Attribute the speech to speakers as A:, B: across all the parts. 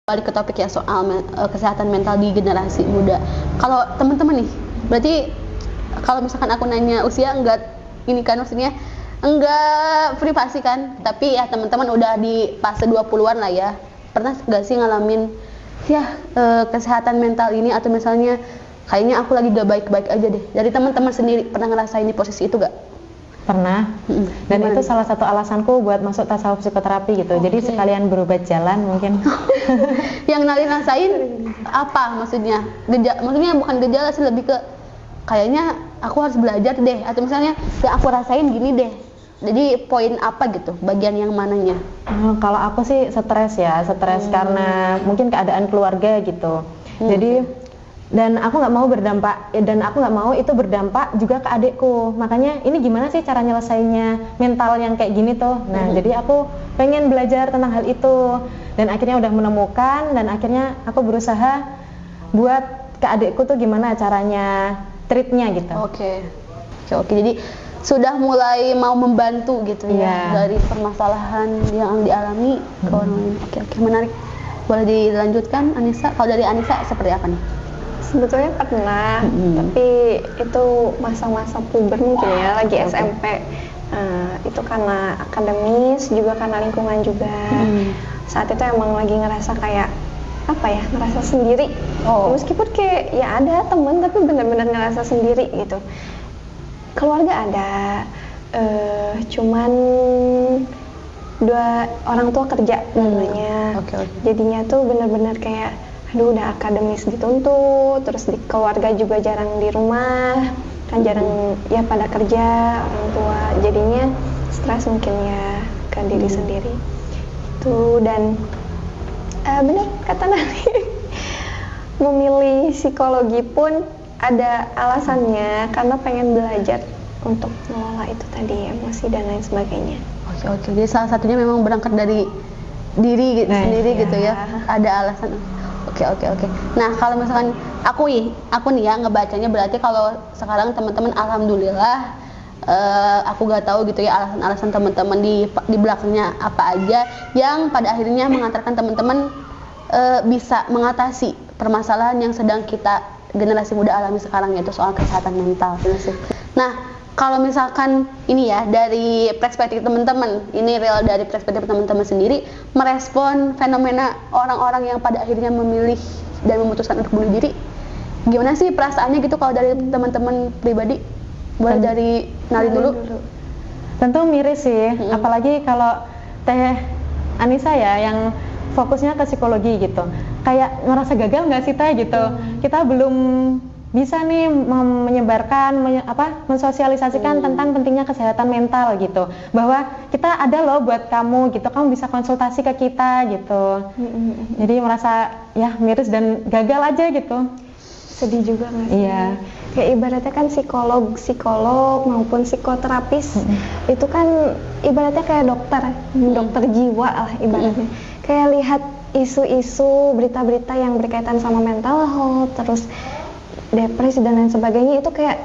A: balik ke topik ya soal kesehatan mental di generasi muda. Kalau teman-teman nih, berarti kalau misalkan aku nanya usia enggak ini kan maksudnya enggak privasi kan, tapi ya teman-teman udah di fase 20-an lah ya. Pernah enggak sih ngalamin kesehatan mental ini, atau misalnya kayaknya aku lagi gak baik-baik aja deh. Dari teman-teman sendiri pernah ngerasain di posisi itu gak?
B: Pernah. Dan
A: Gimana?
B: itu salah satu alasanku buat masuk tasawuf psikoterapi gitu. Jadi sekalian berobat jalan mungkin.
A: Yang Nalin rasain apa maksudnya? Maksudnya bukan gejala sih, lebih ke kayaknya aku harus belajar deh, atau misalnya yang aku rasain gini deh. Jadi poin apa gitu, bagian yang mananya?
B: Kalau aku sih stres karena mungkin keadaan keluarga gitu. Jadi dan aku nggak mau itu berdampak juga ke adikku. Makanya ini gimana sih cara nyelesainnya mental yang kayak gini tuh. Nah jadi aku pengen belajar tentang hal itu, dan akhirnya udah menemukan, dan akhirnya aku berusaha buat ke adikku tuh gimana caranya treatnya gitu.
A: Oke. Jadi sudah mulai mau membantu gitu ya dari permasalahan yang dialami ke orang lain. Oke, menarik. Boleh dilanjutkan Anissa? Kalau dari Anissa seperti apa nih?
C: Sebetulnya pernah, tapi itu masa-masa puber mungkin ya, lagi SMP. Itu karena akademis, juga karena lingkungan juga. Saat itu emang lagi ngerasa kayak ngerasa sendiri. Meskipun kayak ya ada temen, tapi benar-benar ngerasa sendiri gitu. Keluarga ada, cuman dua orang tua kerja namanya. Jadinya tuh benar-benar kayak udah akademis dituntut, terus di keluarga juga jarang di rumah, kan jarang ya pada kerja orang tua, jadinya stres mungkin ya ke diri sendiri itu. Dan benar kata Nani, memilih psikologi pun ada alasannya, karena pengen belajar untuk mengelola itu tadi, emosi dan lain sebagainya.
A: Oke. Jadi salah satunya memang berangkat dari diri sendiri gitu ya. Ada alasan. Oke. Nah, kalau misalkan aku nih ya ngebacanya, berarti kalau sekarang teman-teman alhamdulillah aku gak tahu gitu ya alasan-alasan teman-teman di belakangnya apa aja yang pada akhirnya mengantarkan teman-teman bisa mengatasi permasalahan yang sedang kita generasi muda alami sekarang, yaitu soal kesehatan mental. Nah, kalau misalkan ini ya dari perspektif teman-teman, ini real dari perspektif teman-teman sendiri merespon fenomena orang-orang yang pada akhirnya memilih dan memutuskan untuk bunuh diri, gimana sih perasaannya gitu kalau dari teman-teman pribadi? Boleh dari Nalin dulu.
B: Tentu miris sih, apalagi kalau Teh Anissa ya yang fokusnya ke psikologi gitu, kayak ngerasa gagal nggak sih Teh gitu. Kita belum bisa nih menyebarkan, mensosialisasikan tentang pentingnya kesehatan mental gitu, bahwa kita ada loh buat kamu gitu, kamu bisa konsultasi ke kita gitu. Jadi merasa ya miris dan gagal aja gitu.
C: Sedih juga nggak sih?
B: Iya.
C: Kayak ibaratnya kan psikolog maupun psikoterapis itu kan ibaratnya kayak dokter jiwa lah ibaratnya. Kayak lihat isu-isu, berita-berita yang berkaitan sama mental health, terus depresi dan lain sebagainya, itu kayak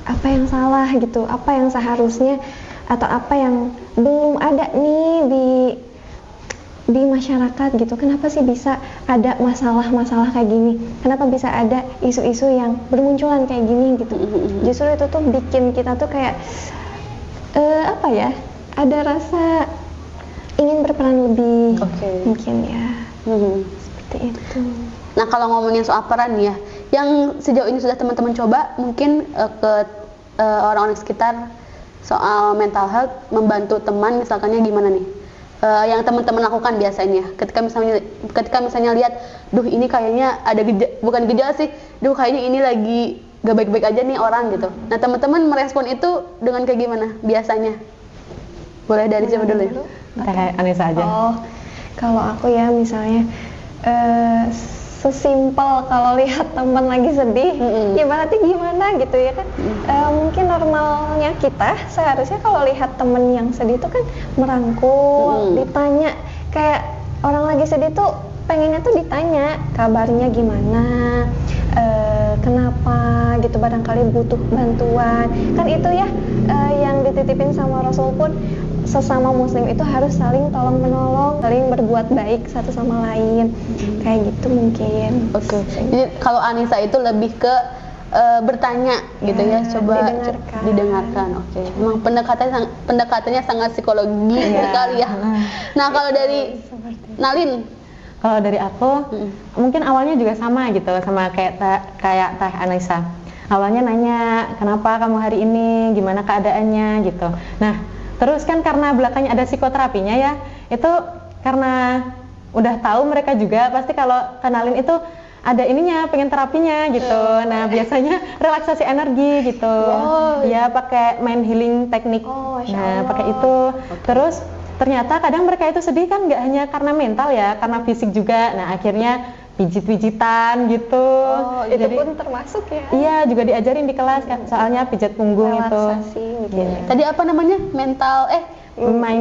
C: apa yang salah gitu, apa yang seharusnya atau apa yang belum ada nih di masyarakat gitu. Kenapa sih bisa ada masalah-masalah kayak gini? Kenapa bisa ada isu-isu yang bermunculan kayak gini gitu? Justru itu tuh bikin kita tuh kayak ada rasa ingin berperan lebih, mungkin ya. Seperti itu.
A: Nah, kalau ngomongin soal peran ya, yang sejauh ini sudah teman-teman coba mungkin ke orang-orang sekitar soal mental health, membantu teman misalkannya gimana nih? Yang teman-teman lakukan biasanya ketika misalnya lihat, ini kayaknya ada bukan gejala sih, kayaknya ini lagi gak baik-baik aja nih orang gitu. Nah, teman-teman merespon itu dengan kayak gimana biasanya? Boleh dari siapa dulu ya?
B: Teh Anissa aja.
C: Kalau aku ya misalnya sesimpel kalau lihat teman lagi sedih, ya berarti gimana gitu ya kan. Mungkin normalnya kita seharusnya kalau lihat teman yang sedih itu kan merangkul, ditanya. Kayak orang lagi sedih tuh pengennya tuh ditanya kabarnya gimana, kenapa gitu, barangkali butuh bantuan. Kan itu ya yang dititipin sama Rasul pun, sesama muslim itu harus saling tolong menolong, saling berbuat baik satu sama lain. Kayak gitu mungkin.
A: Oke. Jadi kalau Anissa itu lebih ke bertanya gitu ya, coba didengarkan. Oke. Emang pendekatannya sangat psikologi sekali ya. Nah, kalau dari Nalin,
B: kalau dari aku mungkin awalnya juga sama gitu, sama kayak Teh Anissa. Awalnya nanya, kenapa kamu hari ini, gimana keadaannya gitu. Nah, terus kan karena belakangnya ada psikoterapinya ya, itu karena udah tahu mereka juga pasti kalau kenalin itu ada ininya, pengen terapinya gitu. Nah, biasanya relaksasi energi gitu. Ya pakai mind healing teknik. Nah, pakai itu. Terus ternyata kadang mereka itu sedih kan nggak hanya karena mental ya, karena fisik juga. Nah, akhirnya pijit-pijitan gitu.
C: Itu jadi, pun termasuk ya?
B: Iya, juga diajarin di kelas kan, soalnya pijat punggung
C: relaksasi,
B: itu.
A: Tadi apa namanya?
B: Mind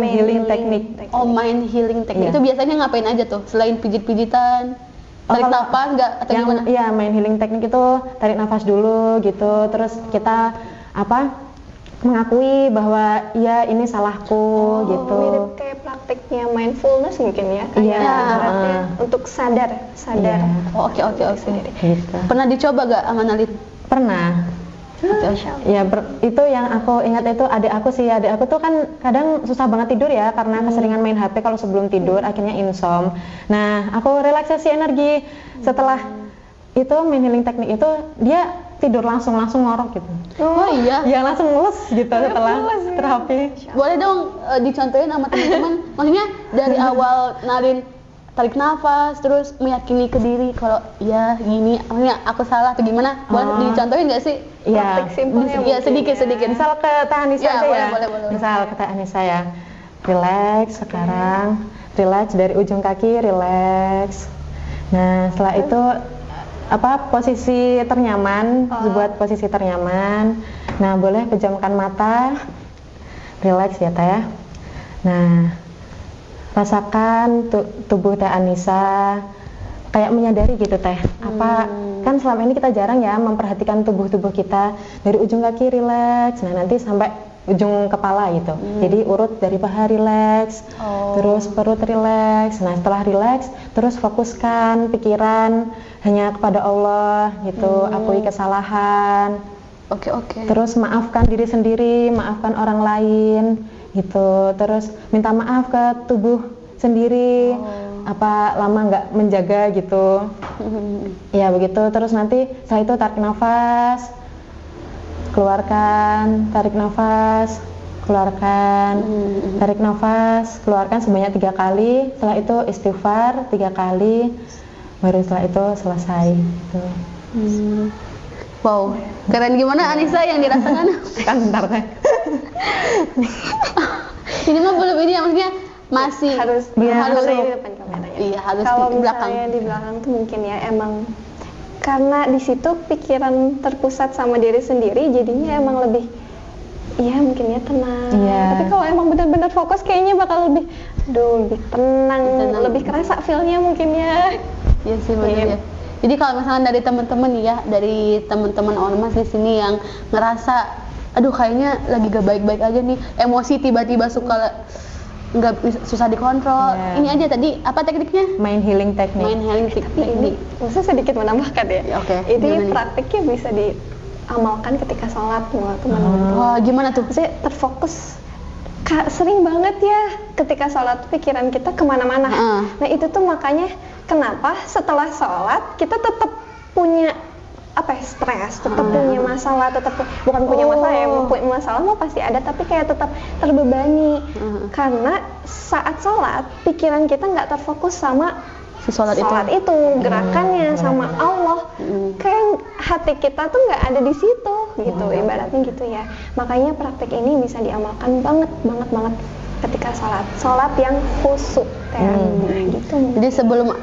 B: healing teknik.
A: Oh, mind healing teknik. Itu biasanya ngapain aja tuh? Selain pijit-pijitan, tarik nafas nggak atau gimana?
B: Iya, mind healing teknik itu tarik nafas dulu gitu. Terus kita mengakui bahwa ya ini salahku gitu.
C: Mirip kayak praktiknya mindfulness mungkin ya, kayak untuk sadar.
A: Oke. Gitu. Pernah dicoba gak sama Nalin?
B: Pernah. Ya itu yang aku ingat itu adik aku tuh kan kadang susah banget tidur ya karena keseringan main HP kalau sebelum tidur, akhirnya insom. Nah, aku relaksasi energi setelah itu mind healing teknik itu dia tidur langsung ngorok gitu.
A: Oh iya?
B: Ya langsung mulus gitu setelah terapi.
A: Boleh dong dicontohin sama teman-teman. Maksudnya dari awal Nalin tarik nafas, terus meyakini ke diri kalau ya gini, maksudnya aku salah atau gimana? Boleh dicontohin nggak sih?
B: Iya.
A: Ya sedikit.
B: Misal ke Teh Anissa aja ya.
A: Boleh.
B: Misal ke Teh Anissa ya. Relax sekarang. Relax dari ujung kaki, relax. Nah, setelah itu posisi ternyaman, buat posisi ternyaman. Nah, boleh pejamkan mata, relax ya Teh. Nah, rasakan tubuh Teh Anissa, kayak menyadari gitu Teh. Kan selama ini kita jarang ya memperhatikan tubuh kita, dari ujung kaki relax, nah nanti sampai ujung kepala gitu. Jadi urut dari paha relax, terus perut relax. Nah, setelah relax, terus fokuskan pikiran hanya kepada Allah gitu, akui kesalahan.
A: Oke.
B: Terus maafkan diri sendiri, maafkan orang lain gitu. Terus minta maaf ke tubuh sendiri. Apa lama nggak menjaga gitu. Ya begitu. Terus nanti setelah itu tarik nafas, keluarkan, tarik nafas, keluarkan, tarik nafas, keluarkan sebanyak 3 kali. Setelah itu istighfar 3 kali. Baru setelah itu selesai gitu.
A: Wow, keren gimana Anissa yang dirasakan?
B: Kan bentar Teh.
A: Ini mah belum ini ya, maksudnya masih harus
C: di depan kameranya.
A: Iya, harus
C: kalau
A: di belakang.
C: Kalau di belakang tuh mungkin ya emang karena di situ pikiran terpusat sama diri sendiri, jadinya emang lebih mungkin ya tenang. Tapi kalau emang benar-benar fokus kayaknya bakal lebih tenang. Lebih kerasa feel-nya mungkin ya.
A: Iya sih benar ya. Jadi kalau misalnya dari teman-teman nih ya, dari teman-teman ormas di sini yang ngerasa aduh kayaknya lagi gak baik-baik aja nih, emosi tiba-tiba susah dikontrol. Ini aja tadi apa tekniknya?
B: Mind healing teknik.
C: Tapi ini maksudnya sedikit menambahkan ya. Ini praktiknya bisa diamalkan ketika sholat teman-teman.
A: Wah, gimana tuh?
C: Maksudnya terfokus. Sering banget ya ketika sholat pikiran kita kemana-mana. Nah itu tuh makanya kenapa setelah sholat kita tetap punya stres, tetap punya masalah, bukan punya masalah ya, punya masalah mau pasti ada, tapi kayak tetap terbebani karena saat sholat pikiran kita nggak terfokus sama sholat itu gerakannya sama Allah, kayak hati kita tuh nggak ada di situ gitu, ibaratnya gitu ya. Makanya praktek ini bisa diamalkan banget ketika sholat yang khusyuk gitu.
A: Jadi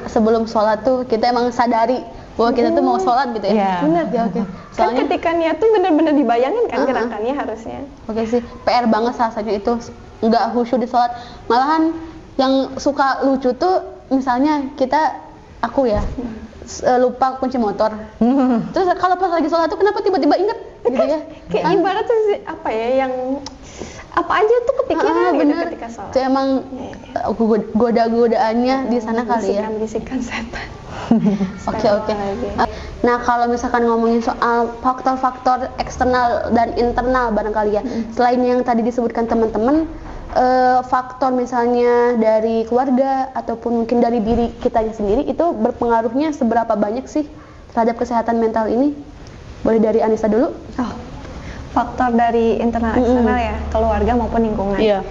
A: sebelum sholat tuh kita emang sadari bahwa kita tuh mau sholat gitu ya.
C: Benar ya. Kan ketika niat tuh benar-benar dibayangin kan gerakannya harusnya.
A: Oke sih, PR banget rasanya itu nggak khusyuk di sholat. Malahan yang suka lucu tuh misalnya aku lupa kunci motor. Terus kalau pas lagi sholat tuh kenapa tiba-tiba inget gitu ya?
C: Kayak ibarat tuh yang apa aja tuh kepikiran gitu
A: bener.
C: ketika sholat.
A: Itu emang goda-godaannya di sana kali ya.
C: Bisikan setan.
A: Oke. Nah, kalau misalkan ngomongin soal faktor-faktor eksternal dan internal barangkali ya, selain yang tadi disebutkan teman-teman, faktor misalnya dari keluarga ataupun mungkin dari diri kitanya sendiri itu berpengaruhnya seberapa banyak sih terhadap kesehatan mental ini? Boleh dari Anissa dulu?
C: Faktor dari internal eksternal ya, keluarga maupun lingkungan.
A: Iya.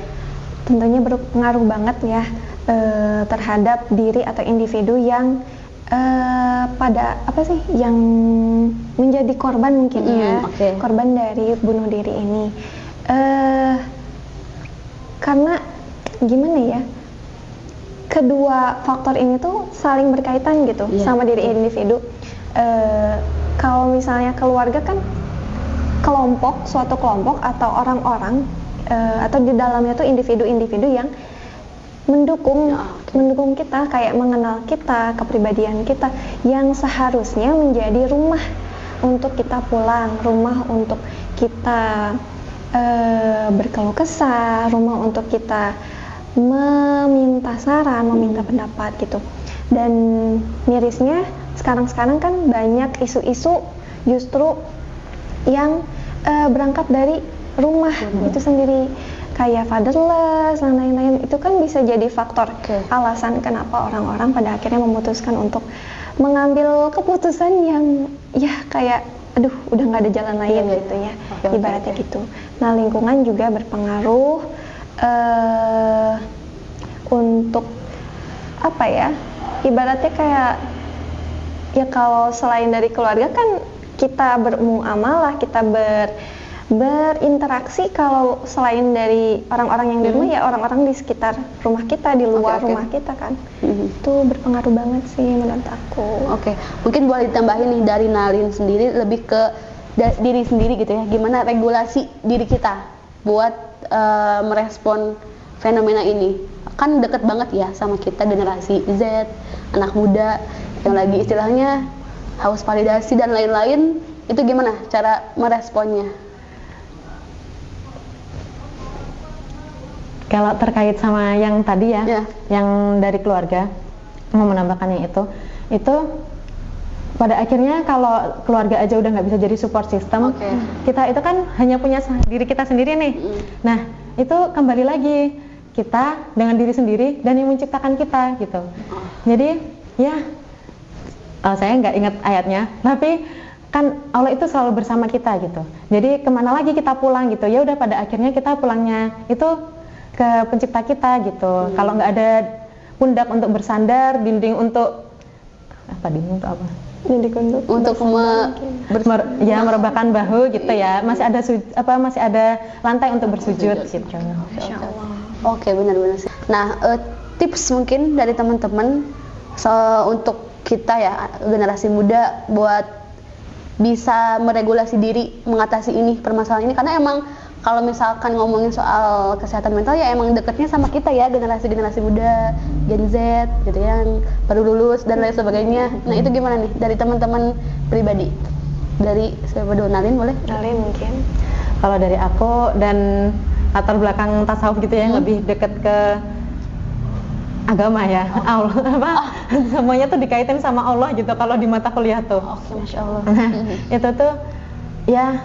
C: Tentunya berpengaruh banget ya terhadap diri atau individu yang yang menjadi korban mungkin korban dari bunuh diri ini. Karena gimana ya, kedua faktor ini tuh saling berkaitan gitu sama diri individu. Kalau misalnya keluarga kan suatu kelompok atau orang-orang atau di dalamnya tuh individu-individu yang mendukung kita, kayak mengenal kita, kepribadian kita, yang seharusnya menjadi rumah untuk kita pulang, rumah untuk kita berkeluh kesah, rumah untuk kita meminta saran, meminta pendapat gitu. Dan mirisnya sekarang kan banyak isu-isu justru yang berangkat dari rumah itu sendiri, kayak fatherless dan lain-lain. Itu kan bisa jadi faktor alasan kenapa orang-orang pada akhirnya memutuskan untuk mengambil keputusan yang ya kayak udah nggak ada jalan lain gitu ya, ibaratnya gitu. Nah, lingkungan juga berpengaruh untuk apa ya, ibaratnya kayak ya kalau selain dari keluarga kan kita bermuamalah, kita berinteraksi. Kalau selain dari orang-orang yang di rumah ya orang-orang di sekitar rumah kita, di luar rumah kita kan, itu berpengaruh banget sih menurut aku.
A: Mungkin boleh ditambahin nih dari Nalin sendiri, lebih ke diri sendiri gitu ya, gimana regulasi diri kita buat merespon fenomena ini. Kan deket banget ya sama kita, generasi Z, anak muda yang lagi istilahnya haus validasi dan lain-lain. Itu gimana cara meresponnya?
B: Kalau terkait sama yang tadi ya, yang dari keluarga, mau menambahkan yang itu pada akhirnya kalau keluarga aja udah nggak bisa jadi support system, kita itu kan hanya punya diri kita sendiri nih. Nah, itu kembali lagi kita dengan diri sendiri dan yang menciptakan kita gitu. Jadi ya, saya nggak ingat ayatnya, tapi kan Allah itu selalu bersama kita gitu. Jadi kemana lagi kita pulang gitu, ya udah pada akhirnya kita pulangnya itu ke pencipta kita gitu. Kalau nggak ada pundak untuk bersandar, dinding untuk merebahkan bahu gitu ya. Masih ada lantai untuk bersujud gitu.
C: Masya Allah.
A: Benar-benar sih. Nah, tips mungkin dari teman-teman untuk kita ya, generasi muda, buat bisa meregulasi diri mengatasi ini, permasalahan ini, karena emang kalau misalkan ngomongin soal kesehatan mental ya emang deketnya sama kita ya, generasi muda, Gen Z gitu ya, yang baru lulus dan lain sebagainya. Nah, itu gimana nih dari teman-teman pribadi? Dari siapa dulu? Nalin boleh?
C: Nalin mungkin.
B: Kalau dari aku dan latar belakang tasawuf gitu ya, yang lebih deket ke agama ya, Allah semuanya tuh dikaitin sama Allah gitu kalau di mata kuliah tuh.
A: Masya Allah.
B: Itu tuh ya,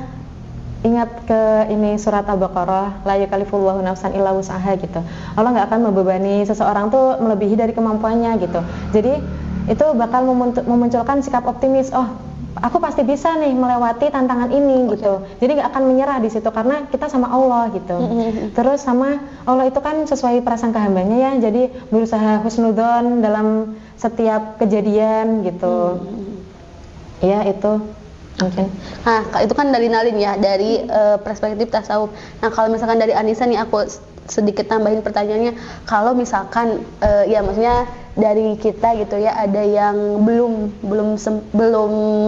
B: ingat ke ini surat Al-Baqarah, la yukallifullahu nafsan illa wus'aha gitu. Allah nggak akan membebani seseorang tuh melebihi dari kemampuannya gitu. Jadi itu bakal memunculkan sikap optimis. Aku pasti bisa nih melewati tantangan ini gitu. Jadi nggak akan menyerah di situ karena kita sama Allah gitu. Terus sama Allah itu kan sesuai prasangka hambanya ya. Jadi berusaha husnudzon dalam setiap kejadian gitu. Ya itu.
A: Nah, itu kan dari Nalin ya, dari perspektif tasawuf. Nah, kalau misalkan dari Anissa nih, aku sedikit tambahin pertanyaannya. Kalau misalkan ya maksudnya dari kita gitu ya, ada yang belum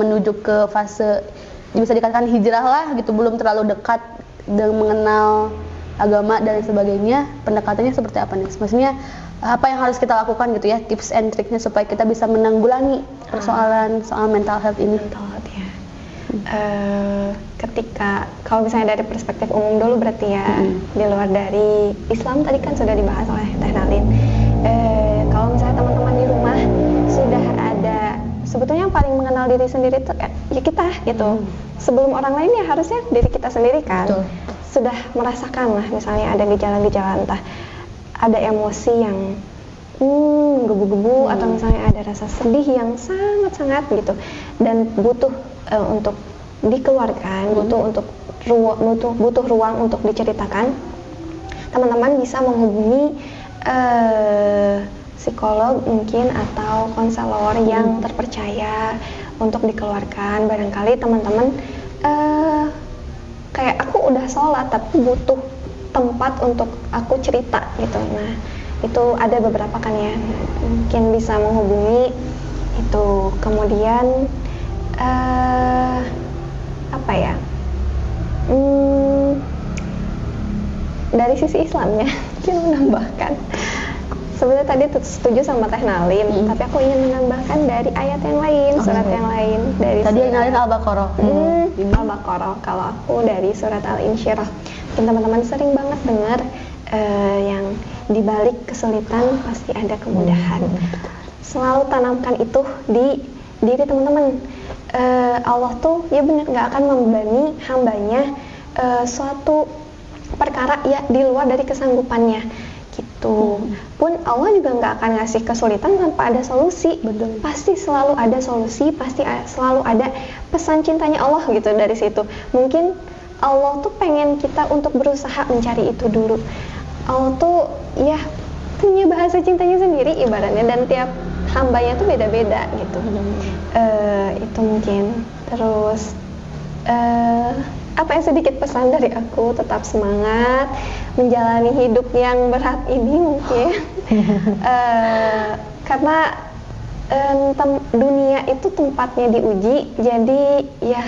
A: menuju ke fase bisa dikatakan hijrah lah gitu, belum terlalu dekat dengan mengenal agama dan sebagainya. Pendekatannya seperti apa nih? Maksudnya apa yang harus kita lakukan gitu ya, tips and triknya supaya kita bisa menanggulangi persoalan soal mental health ini.
C: Ketika kalau misalnya dari perspektif umum dulu berarti ya, di luar dari Islam tadi kan sudah dibahas oleh Teh Nalin. Kalau misalnya teman-teman di rumah sudah ada, sebetulnya yang paling mengenal diri sendiri itu ya kita gitu. Sebelum orang lain ya harusnya diri kita sendiri kan.
A: Betul.
C: Sudah merasakan lah misalnya ada gejala-gejala, entah ada emosi yang gebu-gebu, atau misalnya ada rasa sedih yang sangat-sangat gitu, dan butuh untuk dikeluarkan, butuh ruang untuk diceritakan. Teman-teman bisa menghubungi psikolog mungkin atau konselor yang terpercaya untuk dikeluarkan. Barangkali teman-teman kayak aku udah sholat tapi butuh tempat untuk aku cerita gitu. Nah itu ada beberapa kan ya, mungkin bisa menghubungi itu. Kemudian apa ya, dari sisi Islamnya mungkin menambahkan, sebenarnya tadi setuju sama Teh Nalin, tapi aku ingin menambahkan dari ayat yang lain, surat yang lain. Dari
A: tadi yang Nalin Al-Baqarah.
C: Al-Baqarah, kalau aku dari surat Al-Insyirah. Mungkin teman-teman sering banget dengar yang dibalik kesulitan pasti ada kemudahan. Selalu tanamkan itu di diri teman-teman. Allah tuh ya benar nggak akan membebani hambanya suatu perkara ya di luar dari kesanggupannya gitu. Pun Allah juga nggak akan ngasih kesulitan tanpa ada solusi. Betul. Pasti selalu ada solusi, pasti selalu ada pesan cintanya Allah gitu dari situ. Mungkin Allah tuh pengen kita untuk berusaha mencari itu dulu. Allah tuh ya punya bahasa cintanya sendiri ibaratnya, dan tiap hambanya tuh beda-beda gitu. Itu mungkin. Terus apa yang sedikit pesan dari aku, tetap semangat menjalani hidup yang berat ini mungkin. Karena dunia itu tempatnya diuji, jadi ya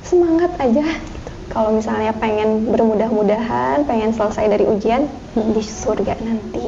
C: semangat aja gitu. Kalau misalnya pengen bermudah-mudahan, pengen selesai dari ujian di surga nanti.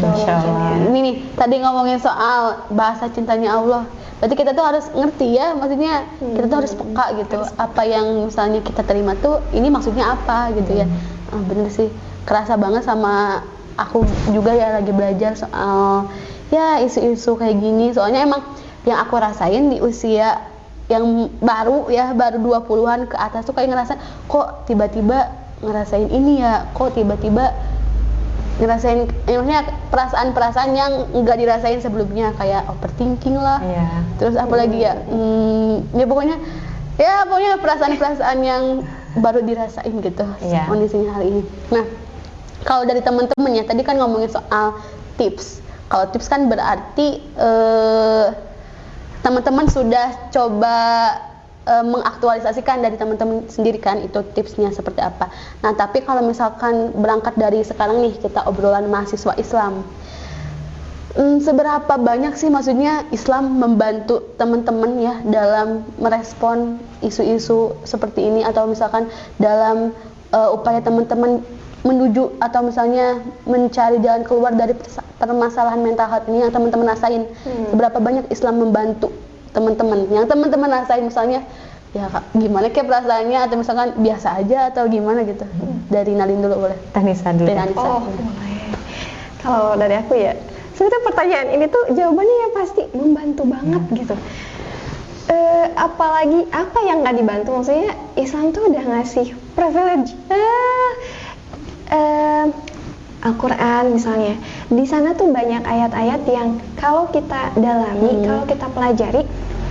B: Masya Allah.
A: Ini nih, tadi ngomongin soal bahasa cintanya Allah. Berarti kita tuh harus ngerti ya, maksudnya kita tuh harus peka gitu. Apa yang misalnya kita terima tuh, ini maksudnya apa gitu ya. Bener sih, kerasa banget sama aku juga ya lagi belajar soal ya isu-isu kayak gini. Soalnya emang yang aku rasain di usia yang baru 20-an ke atas tuh kayak ngerasa kok tiba-tiba ngerasain ini ya, kok tiba-tiba ngerasain maksudnya perasaan-perasaan yang enggak dirasain sebelumnya, kayak overthinking lah. Terus apalagi ya pokoknya perasaan-perasaan yang baru dirasain gitu kondisinya hal ini. Nah, kalau dari teman-teman ya, tadi kan ngomongin soal tips. Kalau tips kan berarti teman-teman sudah coba mengaktualisasikan dari teman-teman sendiri kan, itu tipsnya seperti apa. Nah, tapi kalau misalkan berangkat dari sekarang nih, kita obrolan mahasiswa Islam, seberapa banyak sih maksudnya Islam membantu teman-teman ya dalam merespon isu-isu seperti ini, atau misalkan dalam upaya teman-teman menuju atau misalnya mencari jalan keluar dari permasalahan mental health ini yang teman-teman rasain. Seberapa banyak Islam membantu teman-teman yang teman-teman rasain, misalnya ya gimana kayak perasaannya, atau misalkan biasa aja atau gimana gitu. Dari Nalin dulu boleh.
B: Tanisa dulu.
C: Boleh. Kalau dari aku ya, sebenarnya pertanyaan ini tuh jawabannya ya pasti membantu banget gitu. Apalagi apa yang nggak dibantu, maksudnya Islam tuh udah ngasih privilege. Al-Quran misalnya, di sana tuh banyak ayat-ayat yang kalau kita dalami, kalau kita pelajari,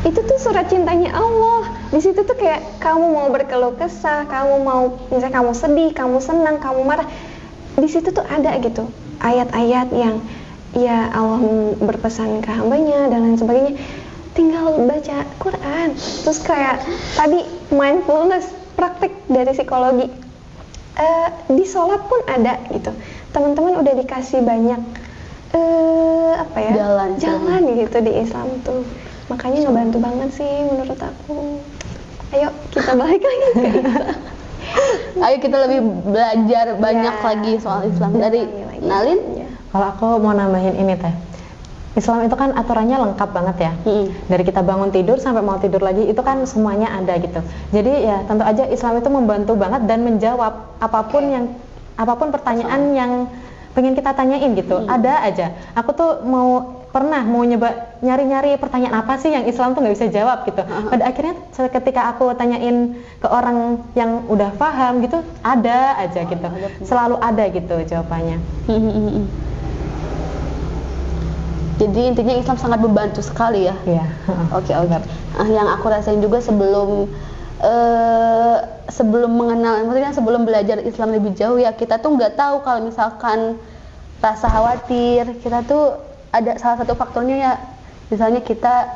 C: itu tuh surat cintanya Allah. Di situ tuh kayak kamu mau berkeluh kesah, kamu mau misalnya kamu sedih, kamu senang, kamu marah, di situ tuh ada gitu ayat-ayat yang ya Allah berpesan ke hambanya dan lain sebagainya. Tinggal baca Quran. Terus kayak tadi mindfulness, praktik dari psikologi. Di sholat pun ada gitu. Teman-teman udah dikasih banyak jalan gitu di Islam tuh. Makanya ngebantu banget sih menurut aku. Ayo kita balik lagi ke Islam.
A: Ayo kita lebih belajar banyak lagi soal Islam. Dari Nalin.
B: Kalau aku mau nambahin ini Teh, Islam itu kan aturannya lengkap banget ya. Dari kita bangun tidur sampai mau tidur lagi itu kan semuanya ada gitu. Jadi ya tentu aja Islam itu membantu banget dan menjawab apapun pertanyaan yang pengen kita tanyain gitu. Ada aja. Aku tuh pernah mau nyoba nyari-nyari pertanyaan apa sih yang Islam tuh nggak bisa jawab gitu. Pada akhirnya ketika aku tanyain ke orang yang udah paham gitu, ada aja gitu. Selalu ada gitu jawabannya.
A: Jadi intinya Islam sangat membantu sekali ya.
B: Iya.
A: Oke. Yang aku rasain juga sebelum mengenal, maksudnya sebelum belajar Islam lebih jauh ya, kita tuh nggak tahu kalau misalkan rasa khawatir, kita tuh ada salah satu faktornya ya, misalnya kita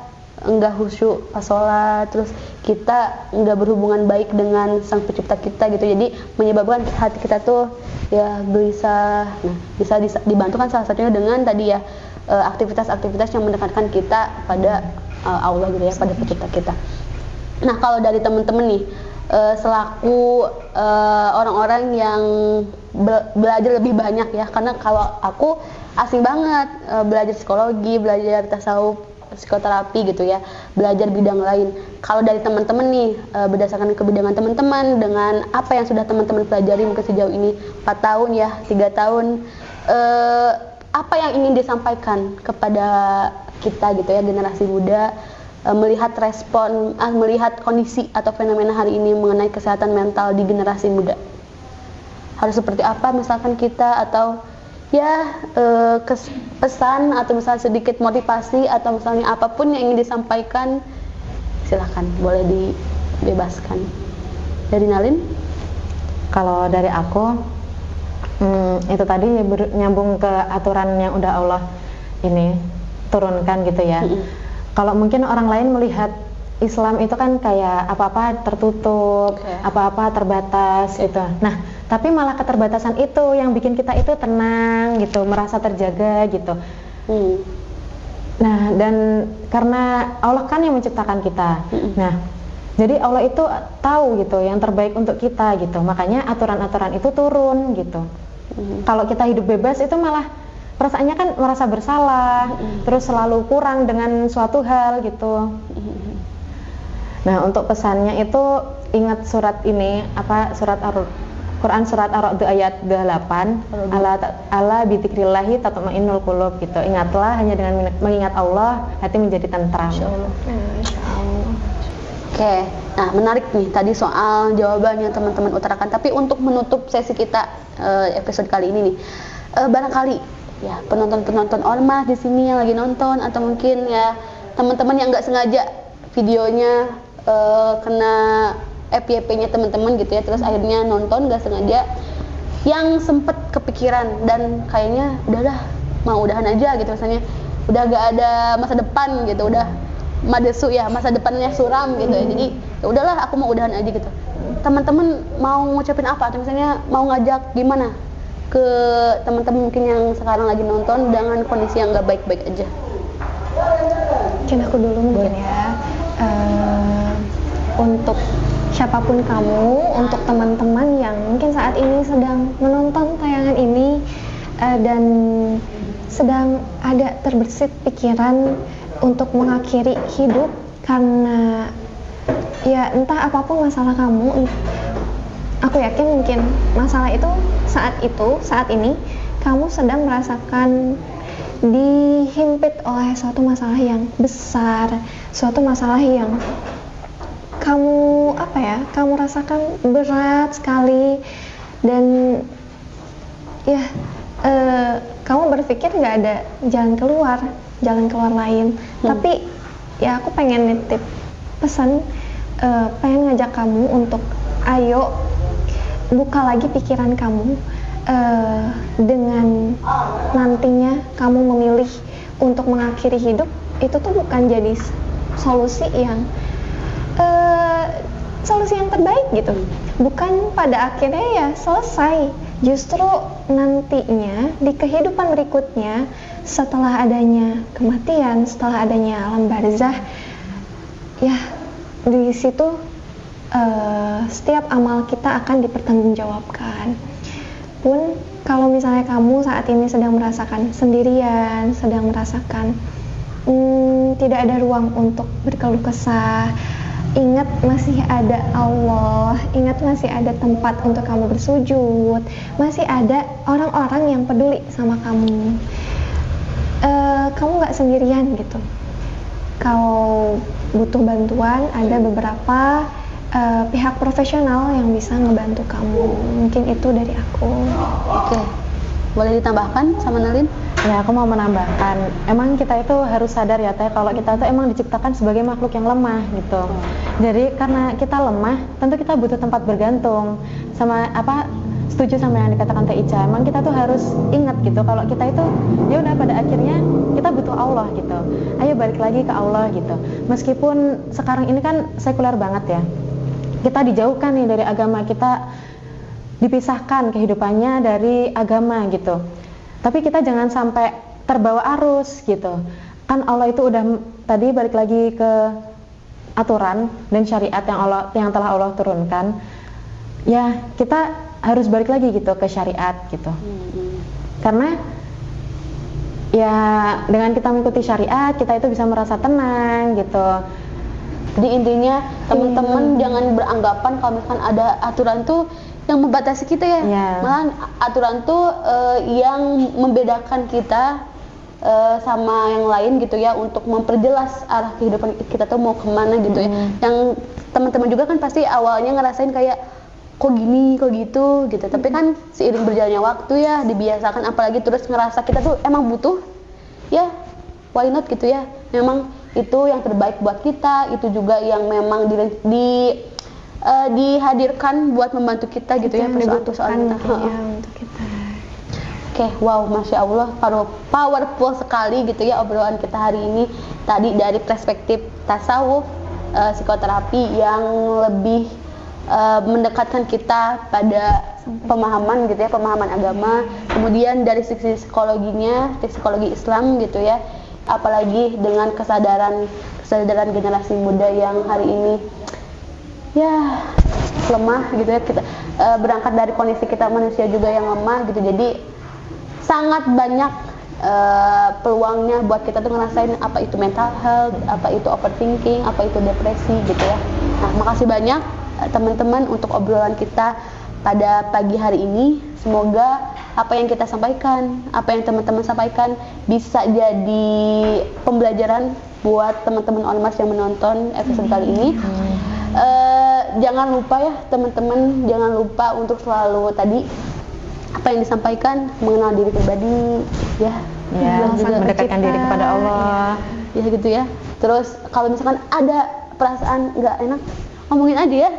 A: nggak khusyuk pas sholat, terus kita nggak berhubungan baik dengan sang pencipta kita gitu, jadi menyebabkan hati kita tuh ya gelisah. Nah, bisa dibantu kan salah satunya dengan tadi ya, aktivitas-aktivitas yang mendekatkan kita pada Allah gitu ya, pada pencipta kita. Nah, kalau dari teman-teman nih, selaku orang-orang yang belajar lebih banyak ya, karena kalau aku asing banget belajar psikologi, belajar tasawuf, psikoterapi gitu ya, belajar bidang lain. Kalau dari teman-teman nih, berdasarkan kebidangan teman-teman dengan apa yang sudah teman-teman pelajari mungkin sejauh ini 4 tahun ya, 3 tahun, apa yang ingin disampaikan kepada kita gitu ya, generasi muda, melihat melihat kondisi atau fenomena hari ini mengenai kesehatan mental di generasi muda, harus seperti apa misalkan kita, atau ya pesan atau misalnya sedikit motivasi atau misalnya apapun yang ingin disampaikan, silahkan boleh dibebaskan. Dari Nalin?
B: Kalau dari aku itu tadi nyambung ke aturan yang udah Allah ini turunkan gitu ya. Kalau mungkin orang lain melihat Islam itu kan kayak apa-apa tertutup, apa-apa terbatas gitu. Nah, tapi malah keterbatasan itu yang bikin kita itu tenang gitu, merasa terjaga gitu. Nah, dan karena Allah kan yang menciptakan kita. Nah, jadi Allah itu tahu gitu yang terbaik untuk kita gitu. Makanya aturan-aturan itu turun gitu. Kalau kita hidup bebas itu malah perasaannya kan merasa bersalah, terus selalu kurang dengan suatu hal gitu. Nah, untuk pesannya itu ingat surat ini, surat Quran surat Ar-Ra'd ayat 28, ala bidzikrillahi tatma'innul qulub gitu. Ingatlah, hanya dengan mengingat Allah hati menjadi tentram.
C: Insyaallah.
A: Oke, nah menarik nih tadi soal jawaban yang teman-teman utarakan. Tapi untuk menutup sesi kita episode kali ini nih, barangkali ya penonton-penonton ormas di sini yang lagi nonton, atau mungkin ya teman-teman yang nggak sengaja videonya kena FYP-nya teman-teman gitu ya, terus akhirnya nonton nggak sengaja, yang sempet kepikiran dan kayaknya mau udahan aja gitu, misalnya udah gak ada masa depan gitu, udah madesu ya, masa depannya suram gitu ya, jadi ya udahlah aku mau udahan aja gitu. Teman-teman mau ngucapin apa, atau misalnya mau ngajak gimana ke teman-teman mungkin yang sekarang lagi nonton dengan kondisi yang nggak baik-baik aja?
C: Mungkin aku dulu mungkin ya. Untuk siapapun kamu, untuk teman-teman yang mungkin saat ini sedang menonton tayangan ini dan sedang ada terbersit pikiran untuk mengakhiri hidup karena ya entah apapun masalah kamu, aku yakin mungkin masalah itu saat ini kamu sedang merasakan dihimpit oleh suatu masalah yang besar, suatu masalah yang kamu rasakan berat sekali, dan ya kamu berpikir nggak ada jalan keluar lain. Tapi ya aku pengen nitip pesan, pengen ngajak kamu untuk ayo buka lagi pikiran kamu, dengan nantinya kamu memilih untuk mengakhiri hidup, itu tuh bukan jadi solusi yang terbaik gitu, bukan pada akhirnya ya selesai. Justru nantinya di kehidupan berikutnya, setelah adanya kematian, setelah adanya alam barzah, ya di situ setiap amal kita akan dipertanggungjawabkan. Pun kalau misalnya kamu saat ini sedang merasakan sendirian, sedang merasakan tidak ada ruang untuk berkeluh kesah, ingat masih ada Allah, ingat masih ada tempat untuk kamu bersujud, masih ada orang-orang yang peduli sama kamu. Kamu nggak sendirian gitu. Kalau butuh bantuan, ada beberapa pihak profesional yang bisa ngebantu kamu. Mungkin itu dari aku.
A: Oke. Boleh ditambahkan sama Nalin?
B: Ya, aku mau menambahkan, emang kita itu harus sadar ya Teh, kalau kita itu emang diciptakan sebagai makhluk yang lemah gitu. Jadi karena kita lemah, tentu kita butuh tempat bergantung. Sama setuju sama yang dikatakan Teh Ica. Emang kita tuh harus ingat gitu, kalau kita itu ya udah pada akhirnya kita butuh Allah gitu. Ayo balik lagi ke Allah gitu. Meskipun sekarang ini kan sekuler banget ya. Kita dijauhkan nih dari agama, kita dipisahkan kehidupannya dari agama gitu. Tapi kita jangan sampai terbawa arus gitu. Kan Allah itu udah tadi balik lagi ke aturan dan syariat yang telah Allah turunkan. Ya, kita harus balik lagi gitu ke syariat gitu. Karena ya dengan kita mengikuti syariat, kita itu bisa merasa tenang gitu.
A: Jadi intinya teman-teman jangan beranggapan kalau misalkan ada aturan tuh yang membatasi kita ya. Malah aturan tuh yang membedakan kita sama yang lain gitu ya, untuk memperjelas arah kehidupan kita tuh mau kemana gitu ya. Yang teman-teman juga kan pasti awalnya ngerasain kayak kok gini, kok gitu. Tapi kan seiring berjalannya waktu ya, dibiasakan, apalagi terus ngerasa kita tuh emang butuh ya, why not gitu ya. Memang itu yang terbaik buat kita, itu juga yang memang dihadirkan buat membantu kita gitu ya, persoalan
C: untuk kita.
A: Oke, wow, Masya Allah, powerful sekali gitu ya obrolan kita hari ini. Tadi dari perspektif tasawuf, psikoterapi yang lebih mendekatkan kita pada pemahaman gitu ya, pemahaman agama. Kemudian dari sisi psikologinya, psikologi Islam gitu ya, apalagi dengan kesadaran generasi muda yang hari ini ya lemah gitu ya, kita berangkat dari kondisi kita manusia juga yang lemah gitu. Jadi sangat banyak peluangnya buat kita tuh ngerasain apa itu mental health, apa itu overthinking, apa itu depresi gitu ya. Nah, makasih banyak teman-teman untuk obrolan kita pada pagi hari ini. Semoga apa yang kita sampaikan, apa yang teman-teman sampaikan bisa jadi pembelajaran buat teman-teman Ormas yang menonton episode kali ini. Jangan lupa ya teman-teman, jangan lupa untuk selalu tadi apa yang disampaikan, mengenal diri pribadi ya,
B: juga mendekatkan diri kepada Allah
A: ya gitu ya. Terus kalau misalkan ada perasaan nggak enak, omongin aja ya,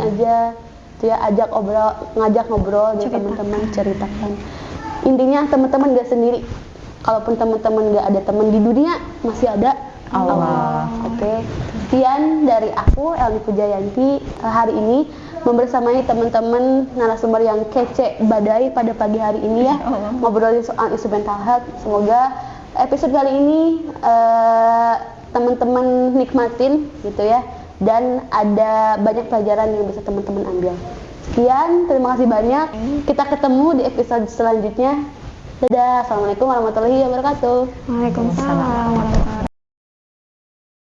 A: aja itu ya, ngajak ngobrol dengan teman-teman, ceritakan. Intinya teman-teman gak sendiri. Kalaupun teman-teman gak ada teman di dunia, masih ada Allah. Oke. Sekian dari aku, Elni Pujayanti, hari ini membersamai teman-teman narasumber yang kece badai pada pagi hari ini ya, ngobrolin soal isu mental health. Semoga episode kali ini teman-teman nikmatin gitu ya, dan ada banyak pelajaran yang bisa teman-teman ambil. Sekian, terima kasih banyak. Kita ketemu di episode selanjutnya. Dadah, assalamualaikum warahmatullahi wabarakatuh.
C: Waalaikumsalam warahmatullahi wabarakatuh.